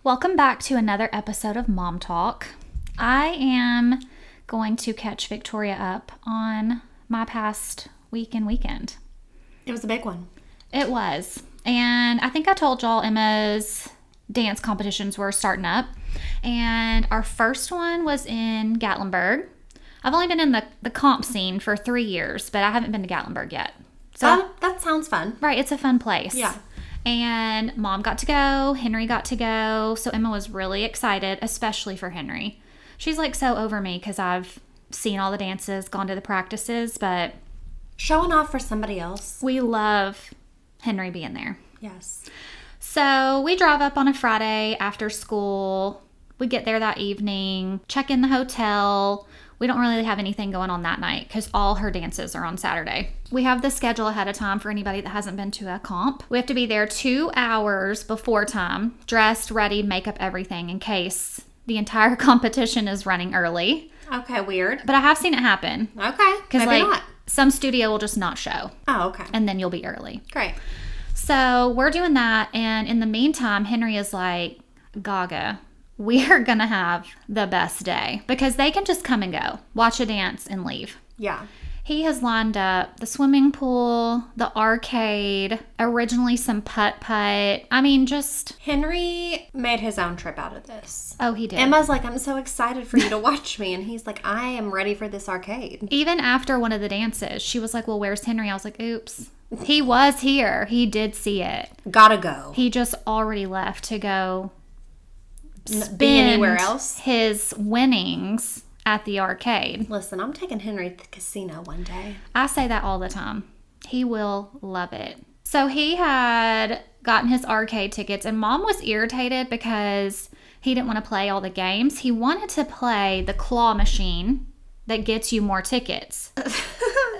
Welcome back to another episode of Mom Talk. I am going to catch Victoria up on my past week and weekend. It was a big one. It was. And I think I told y'all Emma's dance competitions were starting up. And our first one was in Gatlinburg. I've only been in the comp scene for 3 years, but I haven't been to Gatlinburg yet. So that sounds fun. Right, it's a fun place. Yeah. And Mom got to go, Henry got to go, so Emma was really excited, especially for Henry. She's like so over me because I've seen all the dances, gone to the practices, but Showing off for somebody else. we love Henry being there. Yes. So we drive up on a Friday after school. We get there that evening, check in the hotel. We don't really have anything going on that night because all her dances are on Saturday. We have the schedule ahead of time for anybody that hasn't been to a comp. We have to be there 2 hours before time, dressed, ready, makeup, everything in case the entire competition is running early. Okay, weird. But I have seen it happen. Okay, Because maybe like not. some studio will just not show Oh, okay. and then you'll be early. Great. So we're doing that, and in the meantime, Henry is like, Gaga, we are going to have the best day because they can just come and go, watch a dance, and leave. Yeah. He has lined up the swimming pool, the arcade, originally some putt-putt. I mean, just, Henry made his own trip out of this. oh, he did. Emma's like, I'm so excited for you to watch me. And he's like, I am ready for this arcade. Even after one of the dances, she was like, well, where's Henry? I was like, oops. He was here. He did see it. Gotta go. He just already left to go Be anywhere spend else? his winnings at the arcade. Listen, I'm taking Henry to the casino one day. I say that all the time. He will love it. So he had gotten his arcade tickets, and Mom was irritated because he didn't want to play all the games. He wanted to play the claw machine that gets you more tickets.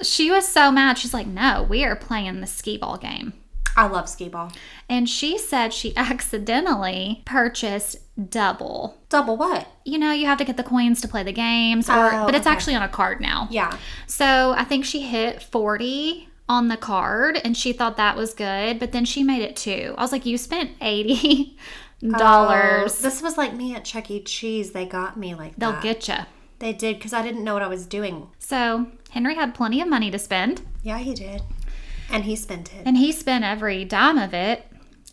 She was so mad. She's like, no, we are playing the skee ball game. I love skee ball. And she said she accidentally purchased double. Double what? You know, you have to get the coins to play the games, but it's okay. actually on a card now. Yeah. So I think she hit 40 on the card and she thought that was good, but then she made it 2. I was like, you spent $80. This was like me at Chuck E. Cheese. They got me like that. They'll get you. They did because I didn't know what I was doing. So Henry had plenty of money to spend, Yeah, he did. And he spent it. and he spent every dime of it,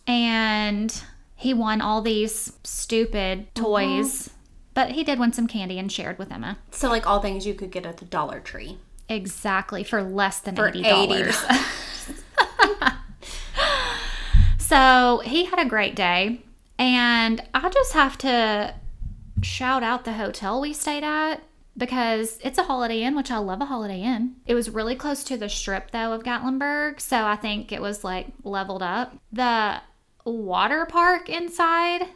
and he won all these stupid toys, but he did win some candy and shared with Emma. So, like all things you could get at the Dollar Tree. Exactly, for less than For $80. So he had a great day, and I just have to shout out the hotel we stayed at because it's a Holiday Inn, which I love a Holiday Inn. It was really close to the strip, though, of Gatlinburg, so I think it was like leveled up. The water park inside,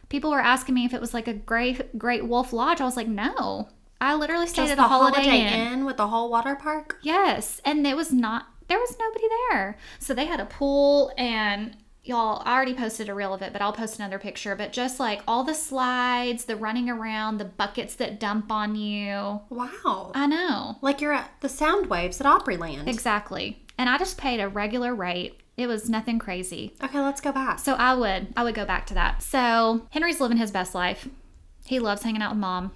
people were asking me if it was like a Great Wolf Lodge. I was like, no. I literally stayed Just at the a Holiday Inn. with the whole water park? Yes, and there was nobody there. So they had a pool, and y'all, I already posted a reel of it, but I'll post another picture. But just like all the slides, the running around, the buckets that dump on you. Wow. I know. Like you're at the Sound Waves at Opryland. Exactly. And I just paid a regular rate. It was nothing crazy. Okay, let's go back. So I would go back to that. So Henry's living his best life. He loves hanging out with Mom,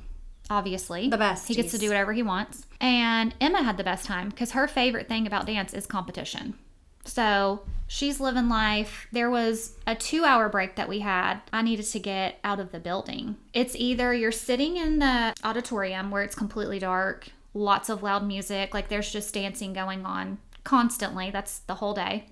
obviously. The best. He gets to do whatever he wants. And Emma had the best time because her favorite thing about dance is competition. So she's living life. There was a 2-hour break that we had. I needed to get out of the building. It's either you're sitting in the auditorium where it's completely dark, lots of loud music, like there's just dancing going on constantly. That's the whole day.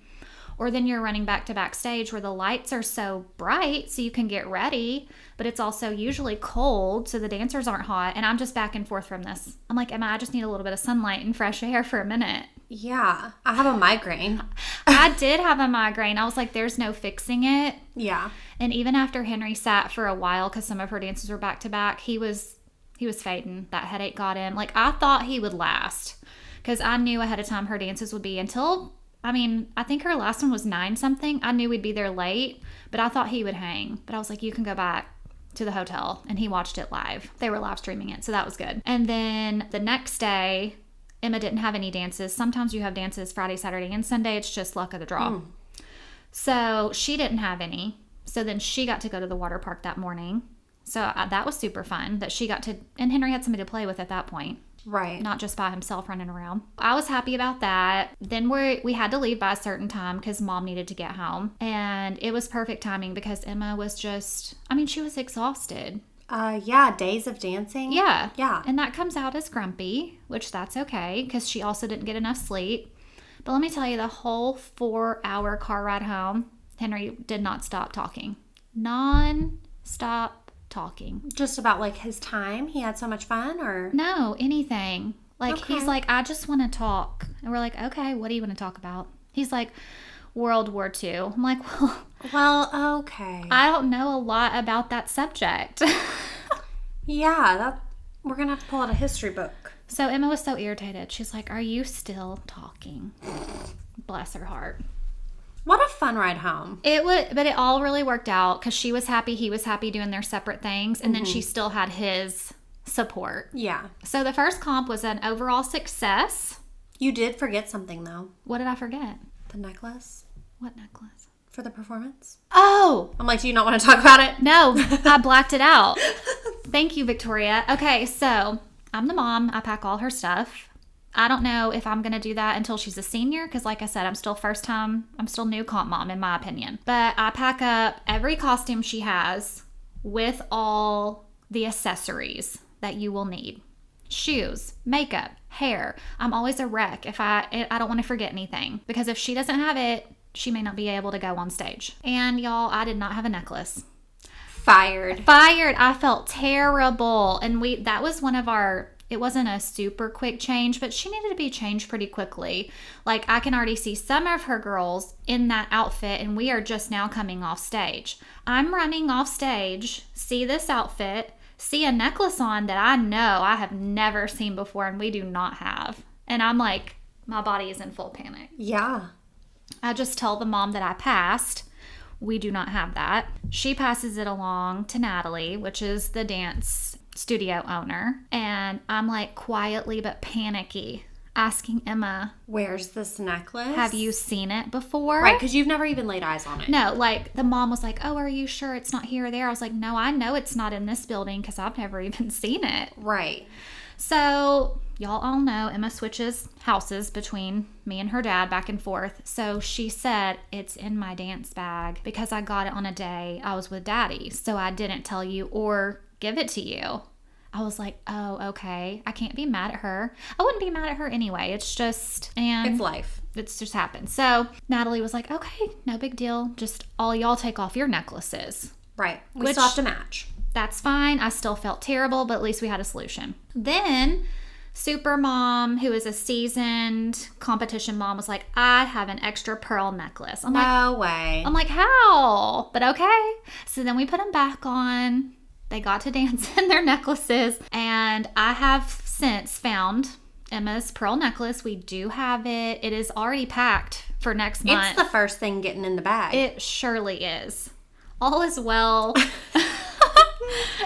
Or then you're running back to backstage where the lights are so bright so you can get ready, but it's also usually cold so the dancers aren't hot. And I'm just back and forth from this. I'm like, Emma, I just need a little bit of sunlight and fresh air for a minute. Yeah, I have a migraine. I did have a migraine. I was like, there's no fixing it. Yeah. And even after Henry sat for a while because some of her dances were back to back, he was fading. That headache got him. Like, I thought he would last because I knew ahead of time her dances would be until, I mean, I think her last one was 9 something. I knew we'd be there late, but I thought he would hang. But I was like, you can go back to the hotel. And he watched it live. They were live streaming it, so that was good. And then the next day, Emma didn't have any dances. Sometimes you have dances Friday, Saturday, and Sunday. It's just luck of the draw. So she didn't have any. So then she got to go to the water park that morning. So that was super fun that she got to, and Henry had somebody to play with at that point. Right. Not just by himself running around. I was happy about that. Then we had to leave by a certain time because Mom needed to get home. And it was perfect timing because Emma was just, she was exhausted. Yeah, days of dancing. Yeah. Yeah. And that comes out as grumpy, which that's okay because she also didn't get enough sleep. But let me tell you, the whole 4-hour car ride home, Henry did not stop talking. Non-stop talking. Just about like his time? He had so much fun or? No, anything. Like, Okay. He's like, I just want to talk. And we're like, okay, what do you want to talk about? He's like, World War II. I'm like, Well, okay. I don't know a lot about that subject. Yeah, we're going to have to pull out a history book. So Emma was so irritated. She's like, are you still talking? Bless her heart. What a fun ride home. But it all really worked out because she was happy, he was happy doing their separate things, and then she still had his support. Yeah. So the first comp was an overall success. You did forget something though. What did I forget? The necklace What necklace? for the performance. Oh, I'm like, do you not want to talk about it? no, I blacked it out. Thank you, Victoria. Okay, so I'm the mom. I pack all her stuff. I don't know if I'm going to do that until she's a senior because, like I said, I'm still new comp mom in my opinion. But I pack up every costume she has with all the accessories that you will need. Shoes, makeup, hair. I'm always a wreck if I don't want to forget anything because if she doesn't have it, she may not be able to go on stage. And y'all, I did not have a necklace. Fired. I felt terrible. And that was one of our, it wasn't a super quick change, but she needed to be changed pretty quickly. Like, I can already see some of her girls in that outfit, and we are just now coming off stage. I'm running off stage, see this outfit, see a necklace on that I know I have never seen before, and we do not have. And I'm like, my body is in full panic. Yeah. I just tell the mom that I passed. We do not have that. She passes it along to Natalie, which is the dance studio owner. And I'm like quietly but panicky asking Emma, Where's this necklace? have you seen it before? Right, because you've never even laid eyes on it. No, like the mom was like, oh, are you sure it's not here or there? I was like, no, I know it's not in this building because I've never even seen it. Right. So y'all all know Emma switches houses between me and her dad back and forth. So she said, it's in my dance bag because I got it on a day I was with Daddy. So I didn't tell you or give it to you. I was like, oh, okay. I can't be mad at her. I wouldn't be mad at her anyway. It's just, and It's life. it's just happened. So Natalie was like, okay, no big deal. Just all y'all take off your necklaces. Right. We Which- still have to match. That's fine. I still felt terrible, but at least we had a solution. Then Super Mom, who is a seasoned competition mom, was like, I have an extra pearl necklace. I'm way. like, how? But okay. So then we put them back on. They got to dance in their necklaces. And I have since found Emma's pearl necklace. We do have it. It is already packed for next month. It's the first thing getting in the bag. It surely is. All is well.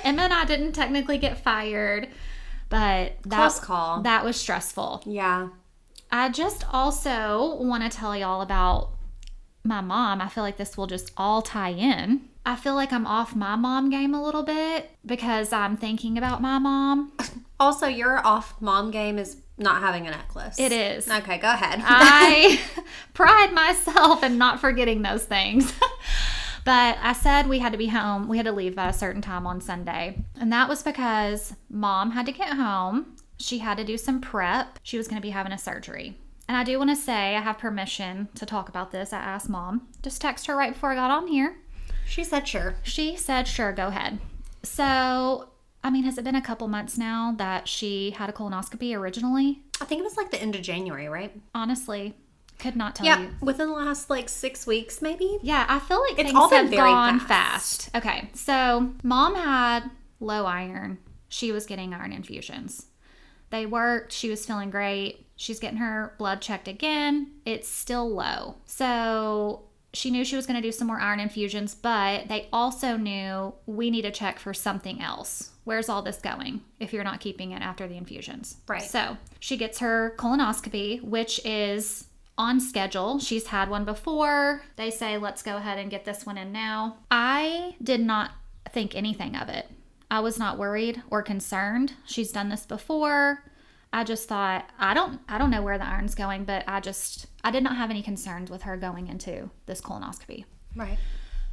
Emma and I didn't technically get fired, but Close call. that was stressful. Yeah. I just also want to tell y'all about my mom. I feel like this will just all tie in. I feel like I'm off my mom game a little bit because I'm thinking about my mom. Also, your off mom game is not having a necklace. It is. Okay, go ahead. I pride myself in not forgetting those things. But I said we had to be home. We had to leave by a certain time on Sunday. And that was because Mom had to get home. She had to do some prep. She was going to be having a surgery. And I do want to say I have permission to talk about this. I asked Mom. Just text her right before I got on here. She said sure. She said, sure, go ahead. So, has it been a couple months now that she had a colonoscopy originally? I think it was like the end of January, right? Honestly, could not tell Yeah, you. within the last 6 weeks maybe. Yeah, I feel like It's things all been have very gone fast. fast. Okay, so Mom had low iron. She was getting iron infusions. They worked. She was feeling great. She's getting her blood checked again. It's still low. So she knew she was going to do some more iron infusions, but they also knew we need to check for something else. Where's all this going if you're not keeping it after the infusions? Right. So she gets her colonoscopy, which is on schedule. She's had one before. They say, let's go ahead and get this one in now. I did not think anything of it. I was not worried or concerned. She's done this before. I just thought, I don't know where the iron's going, but I did not have any concerns with her going into this colonoscopy. Right.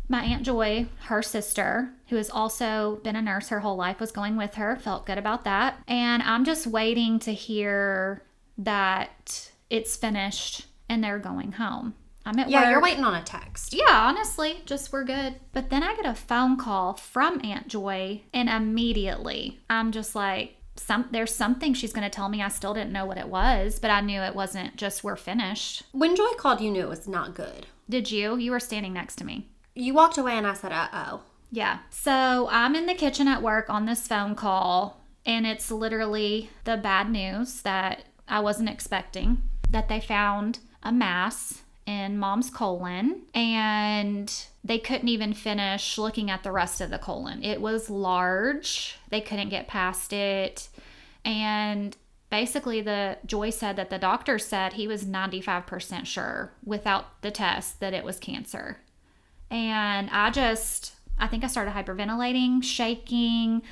My Aunt Joy, her sister, who has also been a nurse her whole life, was going with her, felt good about that. And I'm just waiting to hear that it's finished and they're going home. I'm at work. Yeah, you're waiting on a text. Yeah, honestly, just we're good. But then I get a phone call from Aunt Joy, and immediately I'm just like, there's something she's going to tell me. I still didn't know what it was, but I knew it wasn't just we're finished. When Joy called, you knew it was not good. Did you? You were standing next to me. You walked away and I said, uh-oh. Yeah. So I'm in the kitchen at work on this phone call, and it's literally the bad news that I wasn't expecting, that they found a mass in Mom's colon, and they couldn't even finish looking at the rest of the colon. It was large. They couldn't get past it. And basically Joy said that the doctor said he was 95% sure without the test that it was cancer. And I think I started hyperventilating, shaking.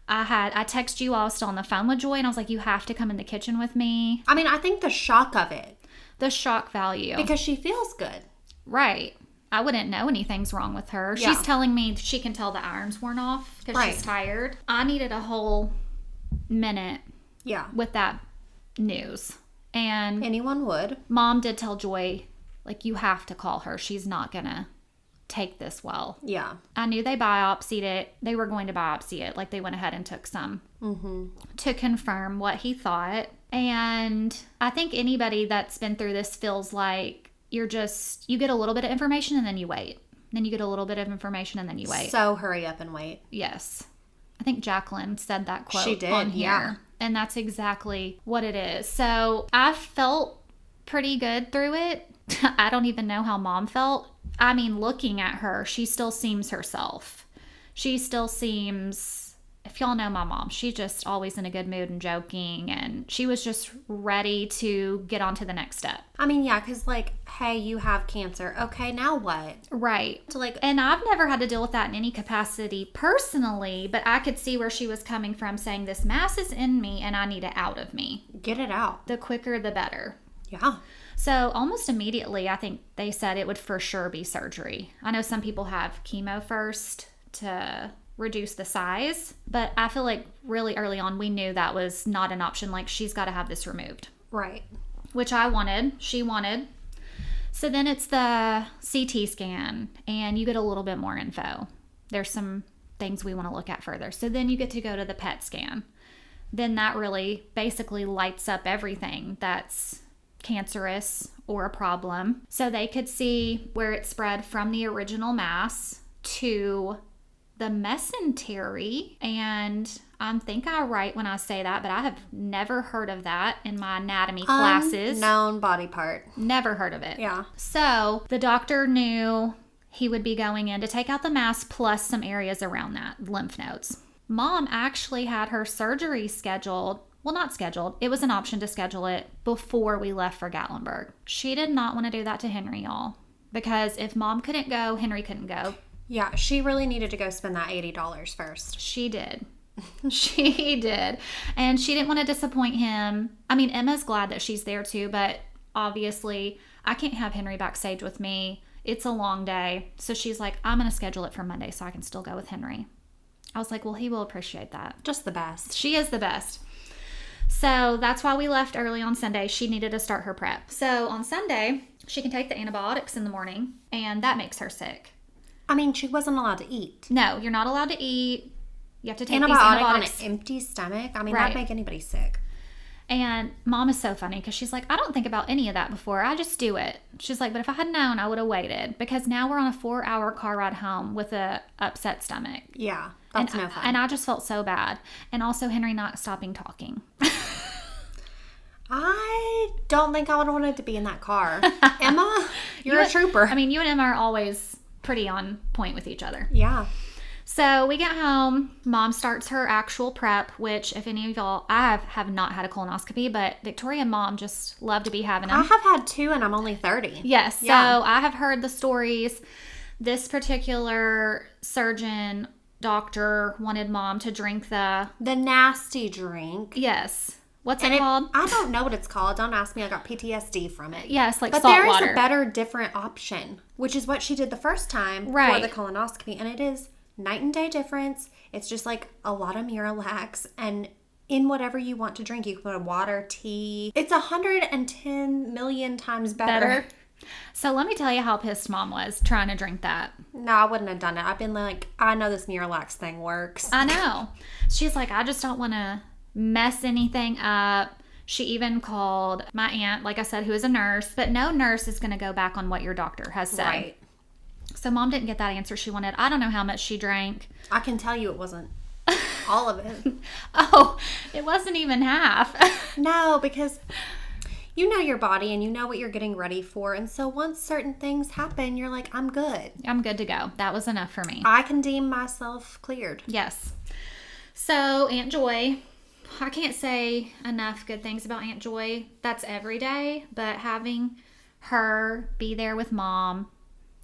I texted you while I was still on the phone with Joy, and I was like, you have to come in the kitchen with me. I mean, I think the shock of it. The shock value. Because she feels good. Right. I wouldn't know anything's wrong with her. Yeah. She's telling me she can tell the irons weren't off because she's tired. I needed a whole minute with that news. And anyone would. Mom did tell Joy, like, you have to call her. She's not going to take this well. Yeah. I knew they biopsied it. They were going to biopsy it. Like, they went ahead and took some to confirm what he thought. And I think anybody that's been through this feels like you get a little bit of information and then you wait. Then you get a little bit of information and then you wait. So hurry up and wait. Yes. I think Jacqueline said that quote she did, on here. Yeah. And that's exactly what it is. So I felt pretty good through it. I don't even know how Mom felt. I mean, looking at her, she still seems herself. She still seems, if y'all know my mom, she's just always in a good mood and joking, and she was just ready to get on to the next step. I mean, yeah, because like, hey, you have cancer. Okay, now what? Right. So like, and I've never had to deal with that in any capacity personally, but I could see where she was coming from, saying this mass is in me and I need it out of me. Get it out. The quicker, the better. Yeah. So almost immediately, I think they said it would for sure be surgery. I know some people have chemo first to reduce the size, but I feel like really early on, we knew that was not an option. Like, she's got to have this removed. Right. Which I wanted. She wanted. So then it's the CT scan, and you get a little bit more info. There's some things we want to look at further. So then you get to go to the PET scan. Then that really basically lights up everything that's cancerous or a problem. So they could see where it spread from the original mass to the mesentery. And I think I'm right when I say that, but I have never heard of that in my anatomy classes. Unknown body part. Never heard of it. Yeah. So the doctor knew he would be going in to take out the mass plus some areas around that, lymph nodes. Mom actually had her surgery scheduled. Well, not scheduled. It was an option to schedule it before we left for Gatlinburg. She did not want to do that to Henry, y'all. Because if Mom couldn't go, Henry couldn't go. Yeah, she really needed to go spend that $80 first. She did. She did. And she didn't want to disappoint him. I mean, Emma's glad that she's there too, but obviously I can't have Henry backstage with me. It's a long day. So she's like, I'm going to schedule it for Monday so I can still go with Henry. I was like, well, he will appreciate that. Just the best. She is the best. So that's why we left early on Sunday. She needed to start her prep. So on Sunday, she can take the antibiotics in the morning, and that makes her sick. I mean, she wasn't allowed to eat. No, you're not allowed to eat. You have to take antibiotic these on antibiotics an empty stomach. I mean, Right. that'd make anybody sick. And Mom is so funny because she's like, I don't think about any of that before. I just do it. She's like, but if I had known, I would have waited, because now we're on a 4-hour car ride home with a upset stomach. Yeah, that's and, no fun. And I just felt so bad. And also Henry not stopping talking. I don't think I would have wanted to be in that car. Emma, you're a trooper. I mean, you and Emma are always pretty on point with each other. Yeah. So we get home. Mom starts her actual prep, which, if any of y'all, I have not had a colonoscopy, but Victoria and Mom just love to be having them. I have had 2 and I'm only 30. Yes. Yeah. So I have heard the stories. This particular surgeon, doctor, wanted Mom to drink the nasty drink. Yes. What's And it called? I don't know what it's called. Don't ask me. I got PTSD from it. Yes, like But salt there is water. a better, different option, which is what she did the first time Right. for the colonoscopy. And it is night and day difference. It's just like a lot of Miralax. And in whatever you want to drink, you can put water, tea. It's 110 million times better. So let me tell you how pissed Mom was trying to drink that. No, I wouldn't have done it. I've been like, I know this Miralax thing works. I know. She's like, I just don't want to mess anything up. She even called my aunt, like I said, who is a nurse, but no nurse is going to go back on what your doctor has said. Right. So Mom didn't get that answer she wanted. I don't know how much she drank. I can tell you it wasn't all of it. Oh, it wasn't even half. No, because you know your body and you know what you're getting ready for. And so once certain things happen, you're like, I'm good. I'm good to go. That was enough for me. I can deem myself cleared. Yes. So Aunt Joy, I can't say enough good things about Aunt Joy. That's every day, but having her be there with Mom,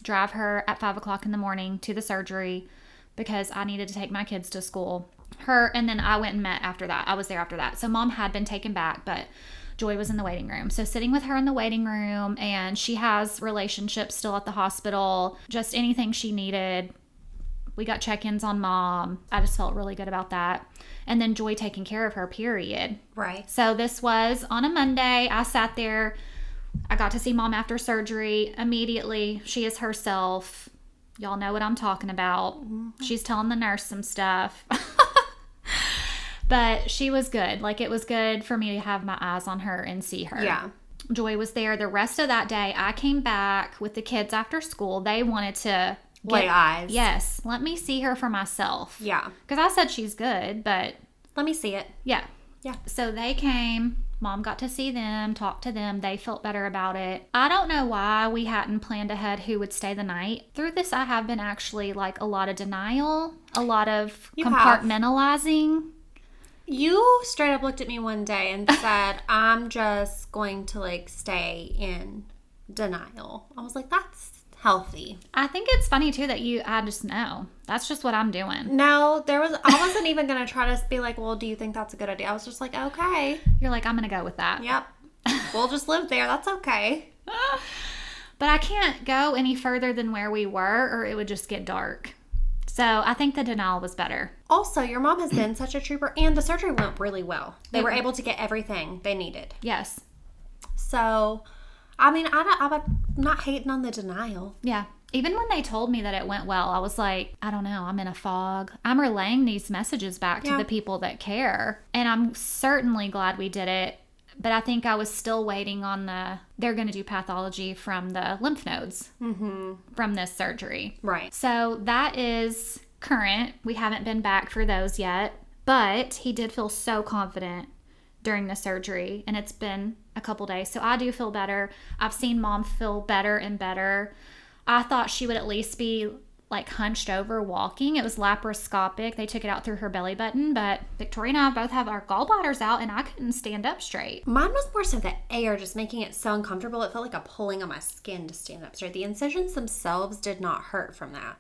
drive her at 5 o'clock in the morning to the surgery because I needed to take my kids to school. Her, and then I went and met after that. I was there after that. So Mom had been taken back, but Joy was in the waiting room. So sitting with her in the waiting room, and she has relationships still at the hospital, just anything she needed. We got check-ins on Mom. I just felt really good about that. And then Joy taking care of her, period. Right. So this was on a Monday. I sat there. I got to see Mom after surgery. Immediately, she is herself. Y'all know what I'm talking about. Mm-hmm. She's telling the nurse some stuff. But she was good. Like, it was good for me to have my eyes on her and see her. Yeah. Joy was there the rest of that day. I came back with the kids after school. They wanted to lay eyes. Yes. Let me see her for myself. Yeah. Because I said she's good, but let me see it. Yeah. Yeah. So they came. Mom got to see them, talk to them. They felt better about it. I don't know why we hadn't planned ahead who would stay the night. Through this, I have been actually like a lot of denial, a lot of compartmentalizing. You straight up looked at me one day and said, I'm just going to like stay in denial. I was like, that's healthy. I think it's funny too that I just know. That's just what I'm doing. No, I wasn't even going to try to be like, well, do you think that's a good idea? I was just like, okay. You're like, I'm going to go with that. Yep. We'll just live there. That's okay. But I can't go any further than where we were or it would just get dark. So I think the denial was better. Also, your mom has been such a trooper, and the surgery went really well. They were able to get everything they needed. Yes. So, I mean, I'm not hating on the denial. Yeah. Even when they told me that it went well, I was like, I don't know, I'm in a fog. I'm relaying these messages back to the people that care. And I'm certainly glad we did it. But I think I was still waiting on they're going to do pathology from the lymph nodes from this surgery. Right. So that is current. We haven't been back for those yet. But he did feel so confident during the surgery. And it's been a couple days. So I do feel better. I've seen Mom feel better and better. I thought she would at least be like hunched over walking. It was laparoscopic. They took it out through her belly button, but Victoria and I both have our gallbladders out and I couldn't stand up straight. Mine was more so the air just making it so uncomfortable. It felt like a pulling on my skin to stand up straight. The incisions themselves did not hurt from that.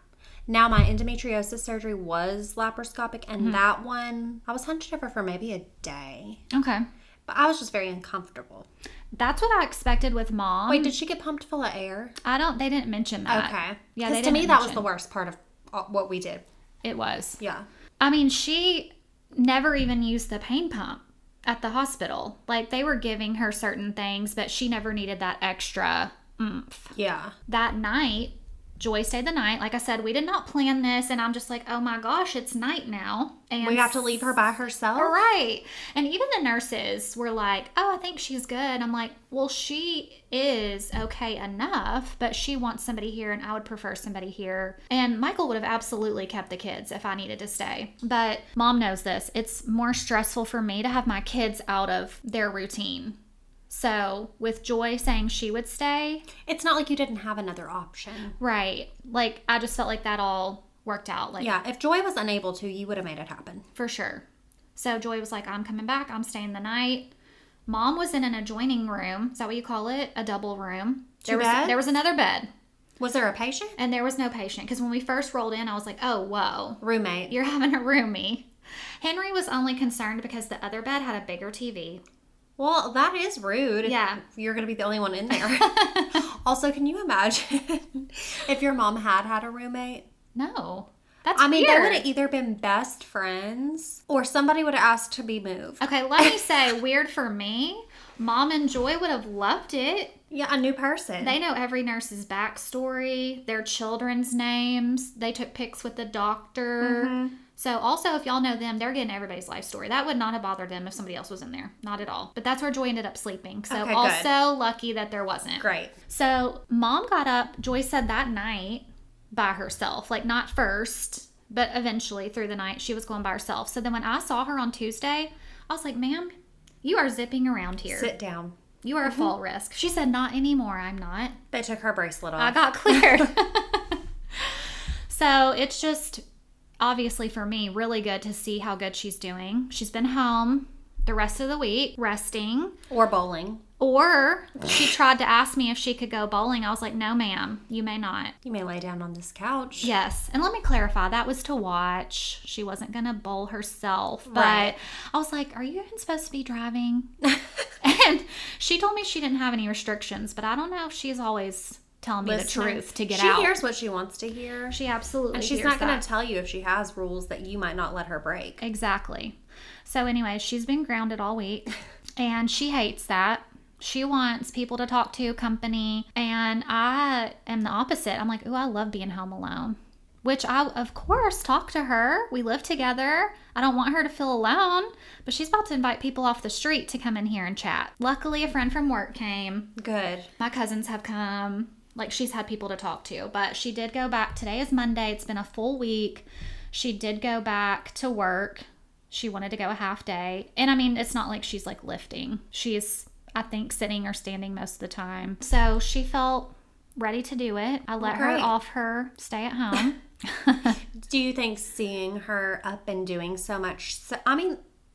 Now, my endometriosis surgery was laparoscopic, and that one, I was hunched over for maybe a day. Okay. But I was just very uncomfortable. That's what I expected with Mom. Wait, did she get pumped full of air? They didn't mention that. Okay. Yeah, because to me, that was the worst part of what we did. It was. Yeah. I mean, she never even used the pain pump at the hospital. Like, they were giving her certain things, but she never needed that extra oomph. Yeah. That night, Joy stayed the night. Like I said, we did not plan this, and I'm just like, oh my gosh, it's night now. And we have to leave her by herself? Right. And even the nurses were like, oh, I think she's good. I'm like, well, she is okay enough, but she wants somebody here, and I would prefer somebody here. And Michael would have absolutely kept the kids if I needed to stay. But Mom knows this. It's more stressful for me to have my kids out of their routine. So, with Joy saying she would stay... It's not like you didn't have another option. Right. Like, I just felt like that all worked out. Like, Yeah, if Joy was unable to, you would have made it happen. for sure. So Joy was like, I'm coming back. I'm staying the night. Mom was in an adjoining room. Is that what you call it? A double room. Two beds? There was another bed. Was there a patient? And there was no patient. Because when we first rolled in, I was like, oh, whoa. Roommate. You're having a roomie. Henry was only concerned because the other bed had a bigger TV. Well, that is rude. Yeah. If you're going to be the only one in there. Also, can you imagine if your mom had a roommate? No. That's I mean, weird. they would have either been best friends or somebody would have asked to be moved. Okay, let me say, weird for me. Mom and Joy would have loved it. Yeah, a new person. They know every nurse's backstory, their children's names. They took pics with the doctor. Mm-hmm. So also, if y'all know them, they're getting everybody's life story. That would not have bothered them if somebody else was in there. Not at all. But that's where Joy ended up sleeping. So Okay, also lucky that there wasn't. Great. So Mom got up, Joy said that night by herself. Like not first, but eventually through the night she was going by herself. So then when I saw her on Tuesday, I was like, ma'am, you are zipping around here. Sit down. You are a fall risk. She said, not anymore. I'm not. They took her bracelet off. I got cleared. So it's just obviously for me really good to see how good she's doing. She's been home the rest of the week resting. Or bowling. Or she tried to ask me if she could go bowling. I was like, no, ma'am, you may not. You may lay down on this couch. Yes. And let me clarify, that was to watch. She wasn't going to bowl herself. But Right. I was like, are you even supposed to be driving? And she told me she didn't have any restrictions, but I don't know if she's always telling me Listening. the truth to get she out. She hears what she wants to hear. She absolutely And she's hears not going that. to tell you if she has rules that you might not let her break. Exactly. So anyway, she's been grounded all week and she hates that. She wants people to talk to, company, and I am the opposite. I'm like, ooh, I love being home alone. Which I, of course, talk to her. We live together. I don't want her to feel alone, but she's about to invite people off the street to come in here and chat. Luckily, a friend from work came. Good. My cousins have come. Like, she's had people to talk to, but she did go back. Today is Monday. It's been a full week. She did go back to work. She wanted to go a half day. And I mean, it's not like she's like lifting. She's, I think, sitting or standing most of the time. So she felt ready to do it. I let her Great. off her stay at home. Do you think seeing her up and doing so much,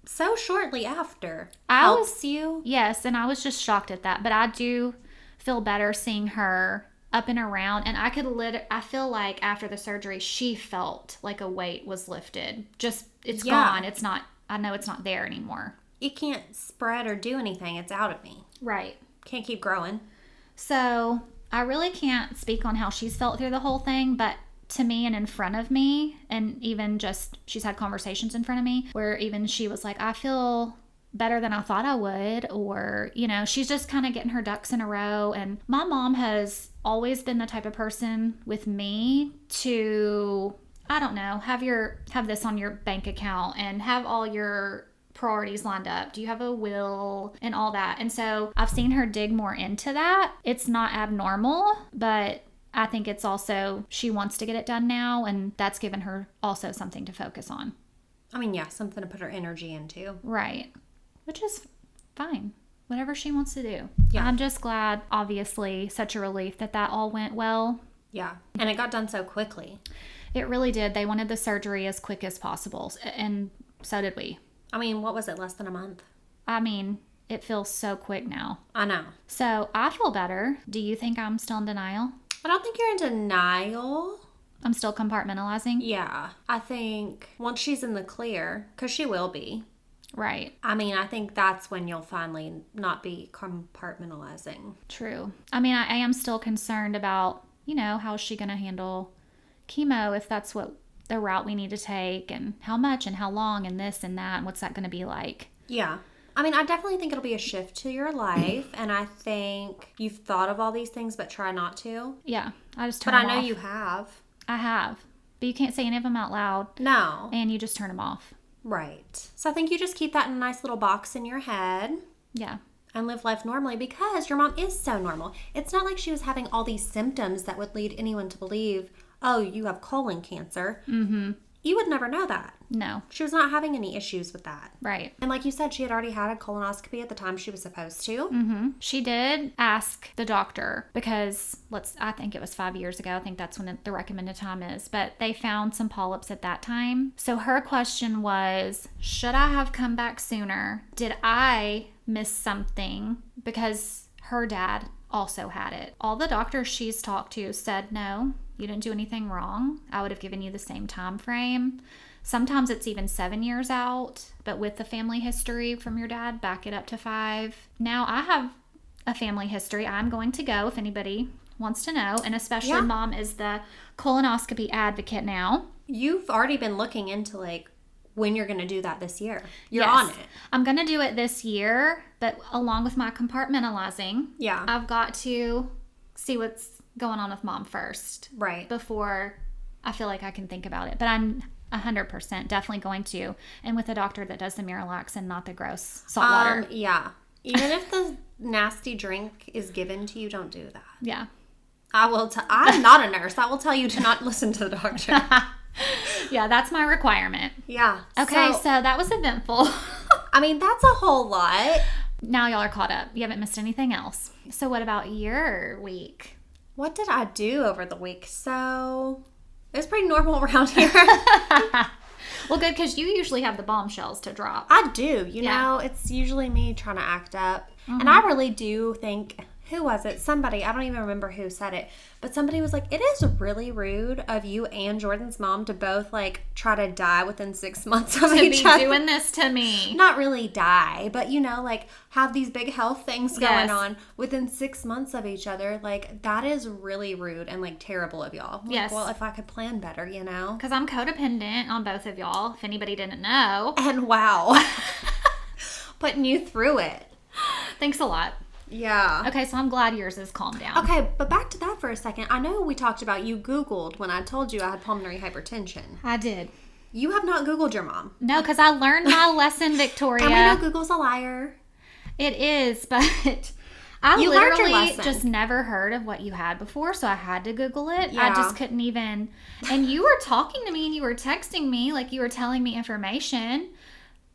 so shortly after, helps you? Yes, and I was just shocked at that. But I do feel better seeing her up and around. And I feel like after the surgery, she felt like a weight was lifted. Just, it's gone. It's not, I know it's not there anymore. It can't spread or do anything. It's out of me. Right. Can't keep growing. So I really can't speak on how she's felt through the whole thing, but to me and in front of me, and even just she's had conversations in front of me where even she was like, I feel better than I thought I would, or, you know, she's just kind of getting her ducks in a row. And my mom has always been the type of person with me to, I don't know, have this on your bank account and have all your priorities lined up. Do you have a will and all that? And so I've seen her dig more into that. It's not abnormal, but I think it's also she wants to get it done now, and that's given her also something to focus on. I mean, yeah, something to put her energy into. Right. Which is fine. Whatever she wants to do. Yeah. I'm just glad, obviously, such a relief that all went well. Yeah. And it got done so quickly. It really did. They wanted the surgery as quick as possible, and so did we. I mean, what was it, less than a month? I mean, it feels so quick now. I know. So I feel better. Do you think I'm still in denial? I don't think you're in denial. I'm still compartmentalizing? Yeah. I think once she's in the clear, because she will be. Right. I mean, I think that's when you'll finally not be compartmentalizing. True. I mean, I am still concerned about, you know, how is she going to handle chemo if that's what the route we need to take, and how much and how long and this and that, and what's that going to be like? Yeah. I mean, I definitely think it'll be a shift to your life, and I think you've thought of all these things, but try not to. Yeah. I just turn But I them know off. you have. I have. But you can't say any of them out loud, No. and you just turn them off. Right. So I think you just keep that in a nice little box in your head Yeah. and live life normally, because your mom is so normal. It's not like she was having all these symptoms that would lead anyone to believe, oh, you have colon cancer. Mm-hmm. you would never know that. No. She was not having any issues with that. Right. And like you said, she had already had a colonoscopy at the time she was supposed to. Mm-hmm. She did ask the doctor because I think it was 5 years ago. I think that's when the recommended time is. But they found some polyps at that time. So her question was, should I have come back sooner? Did I miss something? Because her dad also had it. All the doctors she's talked to said, no, you didn't do anything wrong. I would have given you the same time frame. Sometimes it's even 7 years out, but with the family history from your dad, back it up to 5. Now I have a family history. I'm going to go if anybody wants to know, and especially Mom is the colonoscopy advocate now. You've already been looking into like when you're going to do that this year. You're on it. I'm going to do it this year, but along with my compartmentalizing, I've got to see what's going on with Mom first. Right. Before I feel like I can think about it. But I'm 100% definitely going to, and with a doctor that does the Miralax and not the gross salt water. Yeah. Even if the nasty drink is given to you, don't do that. Yeah. I'm not a nurse. I will tell you to not listen to the doctor. Yeah, that's my requirement. Yeah. Okay, so that was eventful. I mean, that's a whole lot. Now y'all are caught up. You haven't missed anything else. So what about your week? What did I do over the week? So it was pretty normal around here. Well, good, because you usually have the bombshells to drop. I do. You know, it's usually me trying to act up. Mm-hmm. And I really do think, who was it? Somebody, I don't even remember who said it, but somebody was like, it is really rude of you and Jordan's mom to both like try to die within 6 months of each other. To be doing this to me. Not really die, but you know, like have these big health things going on within 6 months of each other. Like that is really rude and like terrible of y'all. Like, yes. Well, if I could plan better, you know. Because I'm codependent on both of y'all, if anybody didn't know. And wow. Putting you through it. Thanks a lot. Yeah. Okay, so I'm glad yours is calmed down. Okay, but back to that for a second. I know we talked about you Googled when I told you I had pulmonary hypertension. I did. You have not Googled your mom. No, because I learned my lesson, Victoria. And we know Google's a liar. It is, but I literally just never heard of what you had before, so I had to Google it. Yeah. I just couldn't even. And you were talking to me and you were texting me, like you were telling me information.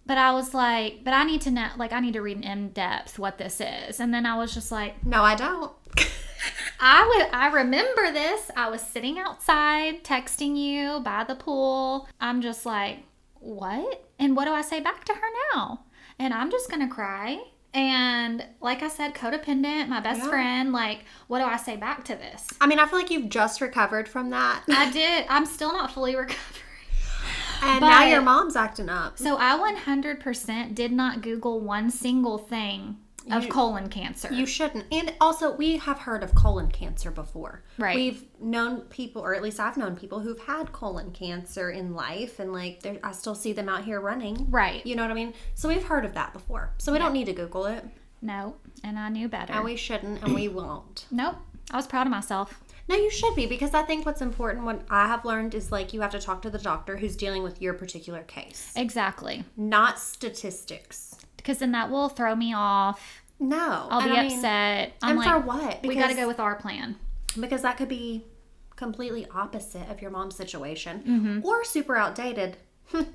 But I was like, but I need to know, like, I need to read in depth what this is. And then I was just like, no, I don't. I remember this. I was sitting outside texting you by the pool. I'm just like, what? And what do I say back to her now? And I'm just going to cry. And like I said, codependent, my best friend, like, what do I say back to this? I mean, I feel like you've just recovered from that. I did. I'm still not fully recovered. And now your mom's acting up. So I 100% did not Google one single thing of colon cancer. You shouldn't. And also, we have heard of colon cancer before. Right. We've known people, or at least I've known people who've had colon cancer in life. And like, I still see them out here running. Right. You know what I mean? So we've heard of that before. So we don't need to Google it. No. And I knew better. And we shouldn't, and we won't. Nope. I was proud of myself. No, you should be, because I think what's important, what I have learned is like you have to talk to the doctor who's dealing with your particular case. Exactly. Not statistics. Because then that will throw me off. No. I'll be upset. I'm like, for what? We got to go with our plan. Because that could be completely opposite of your mom's situation. Or super outdated.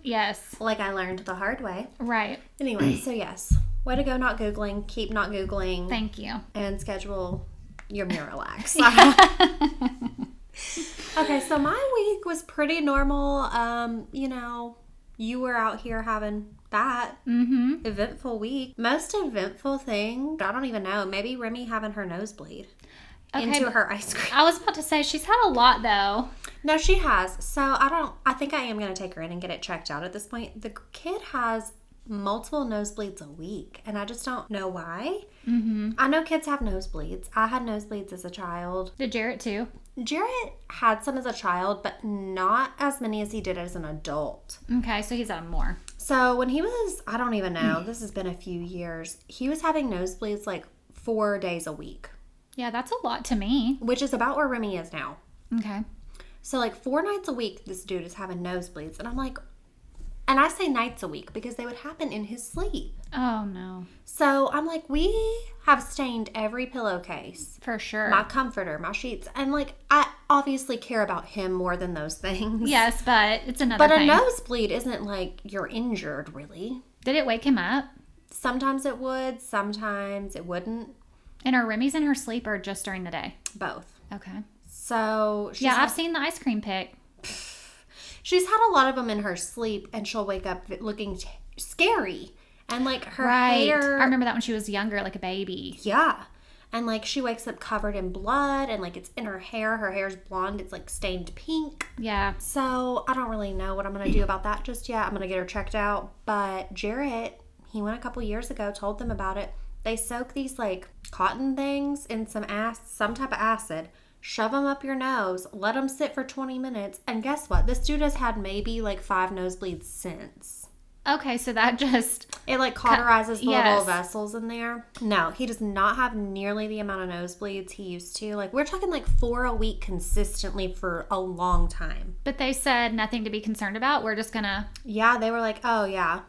Yes. Like I learned the hard way. Right. Anyway, so yes. Way to go not Googling. Keep not Googling. Thank you. And schedule your Miralax. Okay, so my week was pretty normal. You know, you were out here having that eventful week. Most eventful thing, I don't even know. Maybe Remy having her nosebleed into her ice cream. I was about to say, she's had a lot though. No, she has. So I think I am going to take her in and get it checked out at this point. The kid has multiple nosebleeds a week, and I just don't know why. I know kids have nosebleeds. I had nosebleeds as a child. Did Jarrett too? Jarrett had some as a child, but not as many as he did as an adult. Okay, so he's had more. So when he was, I don't even know, this has been a few years, he was having nosebleeds like 4 days a week. Yeah, that's a lot to me. Which is about where Remy is now. Okay. So like 4 nights a week, this dude is having nosebleeds. And I'm like, and I say nights a week because they would happen in his sleep. Oh, no. So I'm like, we have stained every pillowcase. For sure. My comforter, my sheets. And like, obviously care about him more than those things. Yes, but it's another But a thing. nosebleed isn't like you're injured, really. Did it wake him up? Sometimes it would, sometimes it wouldn't. And are Remy's in her sleep or just during the day? Both. Okay. So I've seen the ice cream pic. she's had a lot of them in her sleep, and she'll wake up looking scary. And like her hair. I remember that when she was younger, like a baby. Yeah. And like she wakes up covered in blood, and like it's in her hair. Her hair's blonde. It's like stained pink. Yeah. So I don't really know what I'm going to do about that just yet. I'm going to get her checked out. But Jarrett, he went a couple years ago, told them about it. They soak these like cotton things in some type of acid, shove them up your nose, let them sit for 20 minutes. And guess what? This dude has had maybe like 5 nosebleeds since. Okay, so that just... It like cauterizes the little Yes. vessels in there. No, he does not have nearly the amount of nosebleeds he used to. Like we're talking like 4 a week consistently for a long time. But they said nothing to be concerned about. We're just gonna... Yeah, they were like, oh yeah,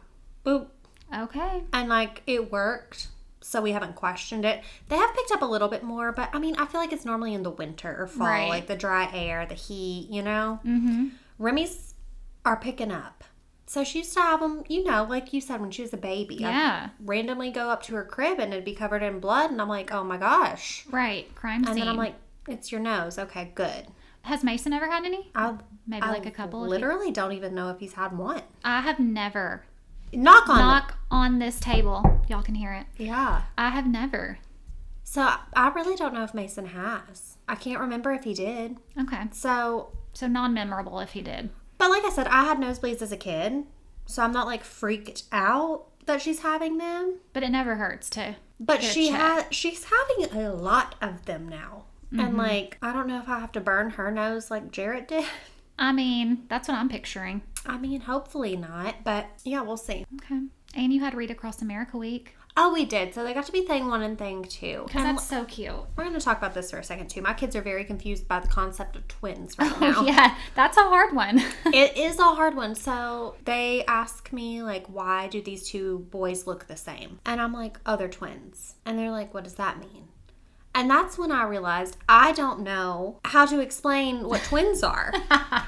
boop. Okay. And like it worked. So we haven't questioned it. They have picked up a little bit more, but I mean, I feel like it's normally in the winter or fall, Right. like the dry air, the heat, you know? Mm-hmm. Remy's are picking up. So she used to have them, you know, like you said, when she was a baby. Yeah. I'd randomly go up to her crib and it'd be covered in blood. And I'm like, oh my gosh. Right. Crime scene. And then I'm like, it's your nose. Okay, good. Has Mason ever had any? Maybe I like a couple. literally don't even know if he's had one. I have never. Knock on Knock on this table. Y'all can hear it. Yeah. I have never. So I really don't know if Mason has. I can't remember if he did. Okay. So, So non-memorable if he did. but like I said, I had nosebleeds as a kid. So I'm not like freaked out that she's having them. But it never hurts to. But Get she's having a lot of them now. And like, I don't know if I have to burn her nose like Jarrett did. I mean, that's what I'm picturing. I mean, hopefully not. But yeah, we'll see. Okay. And you had Read Across America Week. Oh, we did. So they got to be thing 1 and thing 2. Because And that's so cute. we're going to talk about this for a second too. My kids are very confused by the concept of twins right now. Yeah, that's a hard one. It is a hard one. So they ask me, like, why do these 2 boys look the same? And I'm like, oh, they're twins. And they're like, what does that mean? And that's when I realized I don't know how to explain what twins are.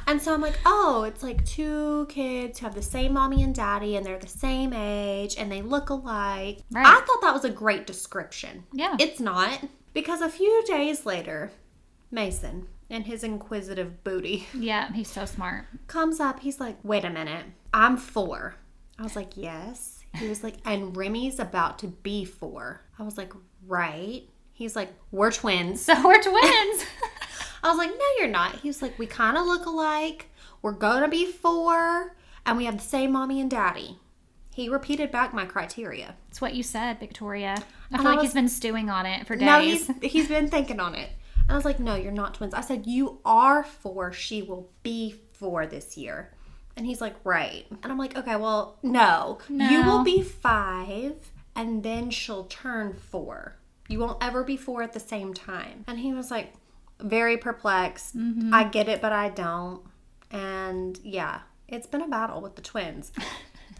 And so I'm like, oh, it's like 2 kids who have the same mommy and daddy and they're the same age and they look alike. Right. I thought that was a great description. Yeah. It's not. Because a few days later, Mason and his inquisitive booty Yeah, he's so smart. comes up. He's like, wait a minute. I'm 4. I was like, yes. He was like, and Remy's about to be 4. I was like, right. He's like, we're twins. So we're twins. I was like, no, you're not. He was like, we kind of look alike. We're going to be 4. And we have the same mommy and daddy. He repeated back my criteria. It's what you said, Victoria. I And feel I like was- he's been stewing on it for days. No, he's been thinking on it. And I was like, no, you're not twins. I said, you are 4. She will be 4 this year. And he's like, right. And I'm like, okay, well, no. You will be 5 and then she'll turn 4. You won't ever be 4 at the same time. And he was like, very perplexed. I get it, but I don't. And yeah, it's been a battle with the twins.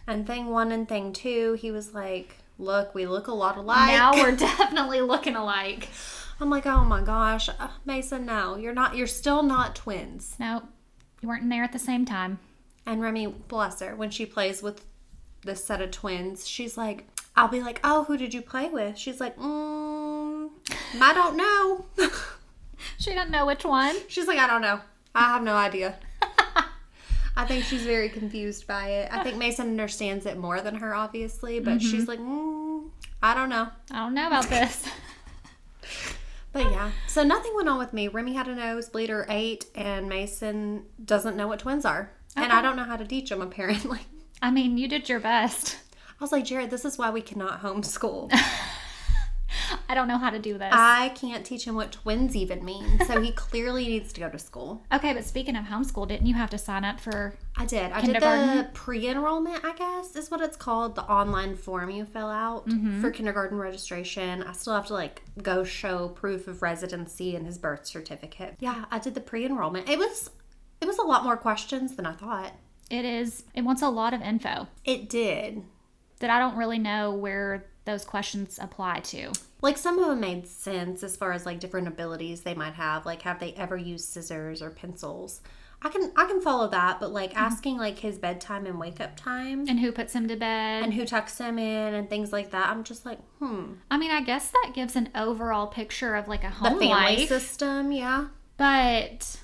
And thing 1 and thing 2, he was like, look, we look a lot alike. Now we're definitely looking alike. I'm like, oh my gosh, Mason, no, you're still not twins. Nope. You weren't in there at the same time. And Remy, bless her, when she plays with this set of twins, she's like, I'll be like, oh, who did you play with? She's like, I don't know. She doesn't know which one. She's like, I don't know. I have no idea. I think she's very confused by it. I think Mason understands it more than her, obviously, but she's like, I don't know. I don't know about this. But yeah, so nothing went on with me. Remy had a nosebleed or 8, and Mason doesn't know what twins are. And Okay. I don't know how to teach them, apparently. I mean, you did your best. I was like, Jared, this is why we cannot homeschool. I don't know how to do this. I can't teach him what twins even mean, so he clearly needs to go to school. Okay, but speaking of homeschool, didn't you have to sign up for... I did. I did the Kindergarten? pre-enrollment, I guess, is what it's called. The online form you fill out for kindergarten registration. I still have to, like, go show proof of residency and his birth certificate. Yeah, I did the pre-enrollment. It was a lot more questions than I thought. It wants a lot of info It did. that I don't really know where those questions apply to. Like some of them made sense as far as like different abilities they might have. Like have they ever used scissors or pencils? I can follow that, but like asking like his bedtime and wake up time And who puts him to bed. and who tucks him in and things like that, I'm just like, I mean, I guess that gives an overall picture of like a The home family life. system, yeah. But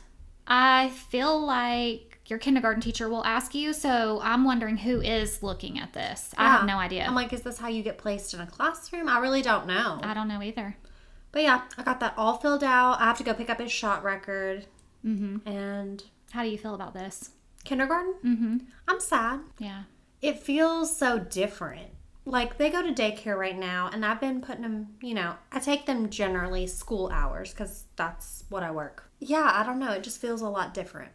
I feel like your kindergarten teacher will ask you, so I'm wondering who is looking at this. I have no idea. I'm like, is this how you get placed in a classroom? I really don't know. I don't know either. But yeah, I got that all filled out. I have to go pick up his shot record. And How do you feel about this? kindergarten? I'm sad. Yeah. It feels so different. Like they go to daycare right now, and I've been putting them, I take them generally school hours because that's what I work. Yeah, I don't know. It just feels a lot different.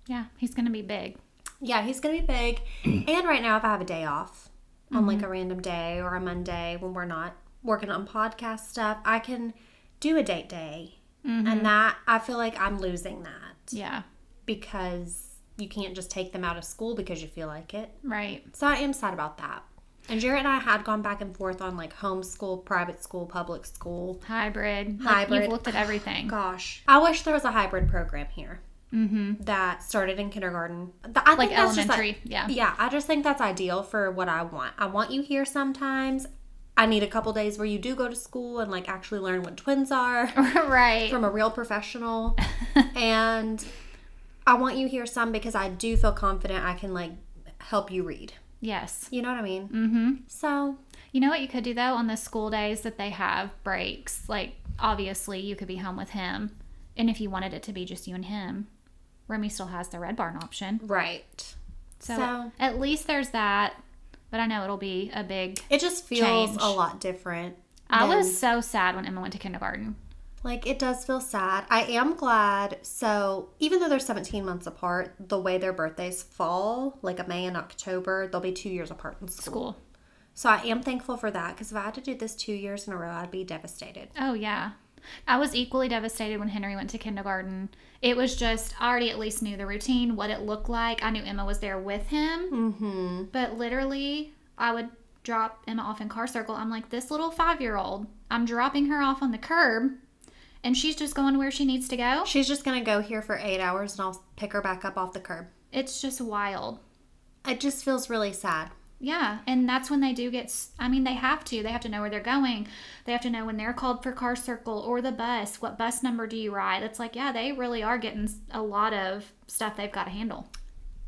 Yeah, he's going to be big. Yeah, he's going to be big. And right now, if I have a day off on like a random day or a Monday when we're not working on podcast stuff, I can do a date day. And that, I feel like I'm losing that Yeah. because you can't just take them out of school because you feel like it. Right. So I am sad about that. And Jarrett and I had gone back and forth on like homeschool, private school, public school. Hybrid. Hybrid. You've looked at everything. Gosh. I wish there was a hybrid program here that started in kindergarten. I Like think that's just, elementary. Yeah. Yeah, I just think that's ideal for what I want. I want you here sometimes. I need a couple days where you do go to school and like actually learn what twins are Right. from a real professional. And I want you here some because I do feel confident I can like help you read. Yes. You know what I mean? Mm-hmm. So, You know what you could do though on the school days that they have breaks? Like, obviously, you could be home with him. And if you wanted it to be just you and him, Remy still has the Red Barn option. right. So at least there's that. But I know it'll be a big. It just feels change. a lot different. I than- was so sad when Emma went to kindergarten. Like, it does feel sad. I am glad. So, even though they're 17 months apart, the way their birthdays fall, like a May and October, they'll be 2 years apart in school. So, I am thankful for that because if I had to do this 2 years in a row, I'd be devastated. Oh, yeah. I was equally devastated when Henry went to kindergarten. It was just, I already at least knew the routine, what it looked like. I knew Emma was there with him. Mm-hmm. But literally, I would drop Emma off in Car Circle. I'm like, this little 5-year-old, I'm dropping her off on the curb, and she's just going where she needs to go. She's just going to go here for 8 hours and I'll pick her back up off the curb. It's just wild. It just feels really sad. Yeah, and that's when they do get, I mean, they have to know where they're going. They have to know when they're called for Car Circle or the bus. What bus number do you ride? It's like, yeah, they really are getting a lot of stuff they've got to handle.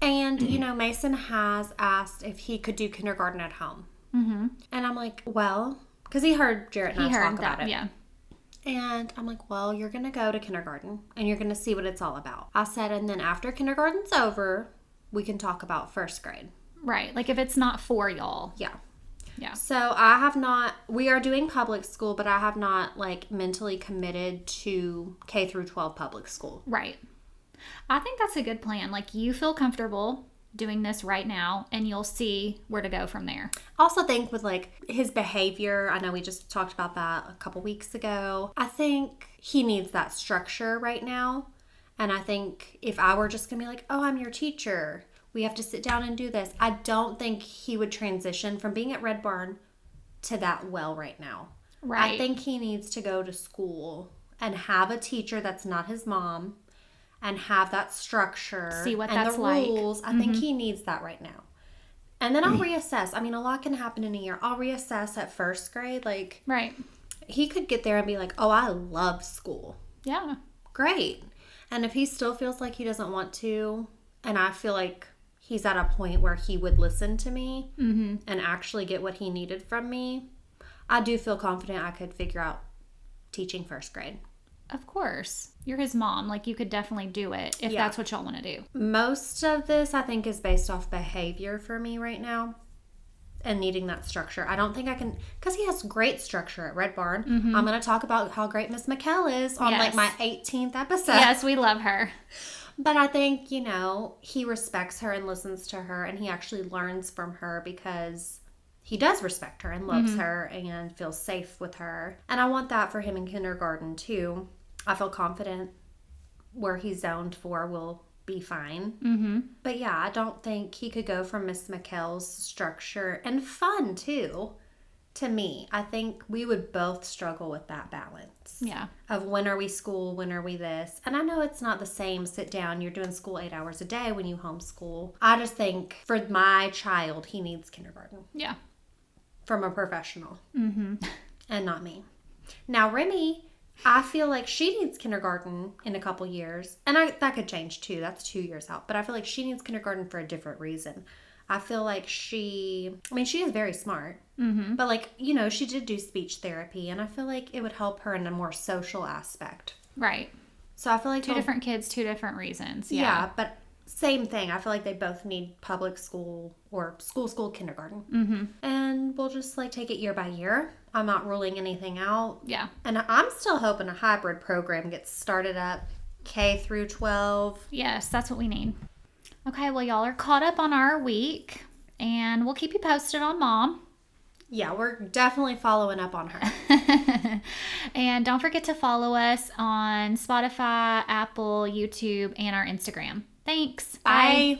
And, Mason has asked if he could do kindergarten at home. Mm-hmm. And I'm like, well, because he heard Jarrett and I talk about it. Yeah. And I'm like, well, you're going to go to kindergarten and you're going to see what it's all about. I said, and then after kindergarten's over, we can talk about first grade. Right. Like if it's not for y'all. Yeah. Yeah. So we are doing public school, but I have not like mentally committed to K through 12 public school. Right. I think that's a good plan. Like you feel comfortable doing this right now and you'll see where to go from there. Also think with like his behavior, I know we just talked about that a couple weeks ago. I think he needs that structure right now. And I think if I were just going to be like, oh, I'm your teacher, we have to sit down and do this, I don't think he would transition from being at Red Barn to that well right now. Right. I think he needs to go to school and have a teacher that's not his mom and have that structure. See what and that's the like. rules. I think he needs that right now. And then I'll reassess. I mean, a lot can happen in a year. I'll reassess at first grade. Like, Right. he could get there and be like, oh, I love school. Yeah. Great. And if he still feels like he doesn't want to, and I feel like he's at a point where he would listen to me and actually get what he needed from me, I do feel confident I could figure out teaching first grade. Of course. You're his mom. Like you could definitely do it if that's what y'all want to do. Most of this, I think, is based off behavior for me right now and needing that structure. I don't think I can, because he has great structure at Red Barn. I'm going to talk about how great Miss McKell is on like my 18th episode. Yes, we love her. But I think, he respects her and listens to her and he actually learns from her because he does respect her and loves her and feels safe with her. And I want that for him in kindergarten too. I feel confident where he's zoned for will be fine. Mm-hmm. But yeah, I don't think he could go from Miss McKell's structure and fun too to me, I think we would both struggle with that balance. Yeah. Of when are we school, when are we this. And I know it's not the same sit down, you're doing school 8 hours a day when you homeschool. I just think for my child, he needs kindergarten. Yeah. From a professional. Mm-hmm. And not me. Now, Remy, I feel like she needs kindergarten in a couple years. And that could change too. That's 2 years out. But I feel like she needs kindergarten for a different reason. I feel like she is very smart. Mm-hmm. But like, she did do speech therapy. And I feel like it would help her in a more social aspect. Right. So I feel like Two different kids, two different reasons. Yeah, but same thing. I feel like they both need public school or school kindergarten. Mm-hmm. And we'll just like take it year by year. I'm not ruling anything out. Yeah. And I'm still hoping a hybrid program gets started up K through 12. Yes, that's what we need. Okay, well, y'all are caught up on our week, and we'll keep you posted on Mom. Yeah, we're definitely following up on her. And don't forget to follow us on Spotify, Apple, YouTube, and our Instagram. Thanks. Bye.